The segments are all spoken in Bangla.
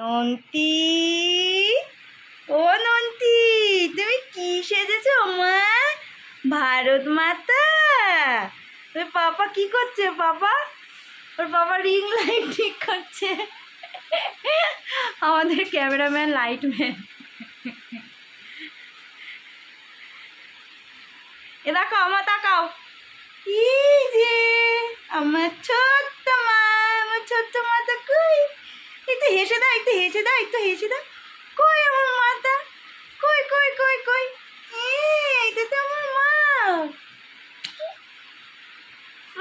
নন্তি, ও নন্তি, তুমি কি সেজেছো মা? ভারত মাতা। ওর পাপা কি করছে? ওর বাবা রিং লাইট ঠিক করছে। আমাদের ক্যামেরাম্যান লাইটম্যান। এ দেখো, আমার তাকাও। এই যে আমার ছোট্ট মাটা কই? একটু হেসে দাও, একটু হেসে দাও। কই আমার মাটা? কই কই কই কই? এইটা তো আমার মা।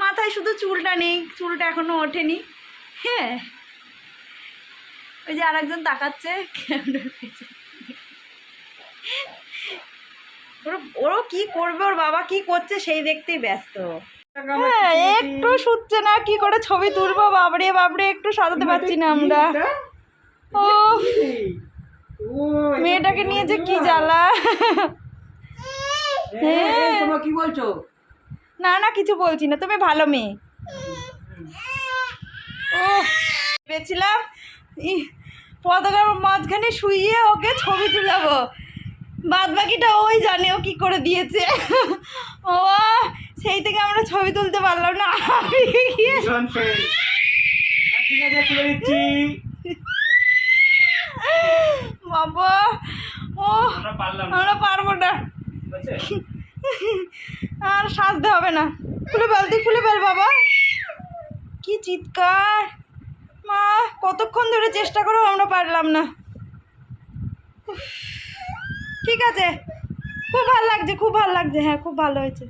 মাথায় শুধু চুলটা নেই, চুলটা এখনো ওঠেনি। হ্যাঁ, ওই যে আরেকজন তাকাচ্ছে ক্যামেরার পেছনে। ওরও কি করবে, ওর বাবা কি করছে সেই দেখতেই ব্যস্ত। হ্যাঁ, একটু শুচ্ছে না, কি করে ছবি তুলবো? বাবরে বাবরে, একটু সাজাতে পারছি না আমরা। ও মেয়েটাকে নিয়ে যে কি জ্বালা। কি বলছো? না না, কিছু বলছি না, তুমি ভালো মেয়ে। ও ভেবেছিলাম পতাকার মাঝখানে শুইয়ে ওকে ছবি তুলাবো, বাদ বাকিটা ওই জানে ও কি করে দিয়েছে। ও সেই থেকে আমরা ছবি তুলতে পারলাম না। বাবা, ও আমরা পারবো না, আর সাজতে হবে না। খুলে ফেল বাবা। কি চিৎকার মা, কতক্ষণ ধরে চেষ্টা করো, আমরা পারলাম না। ঠিক আছে, খুব ভালো লাগছে, হ্যাঁ খুব ভালো হয়েছে।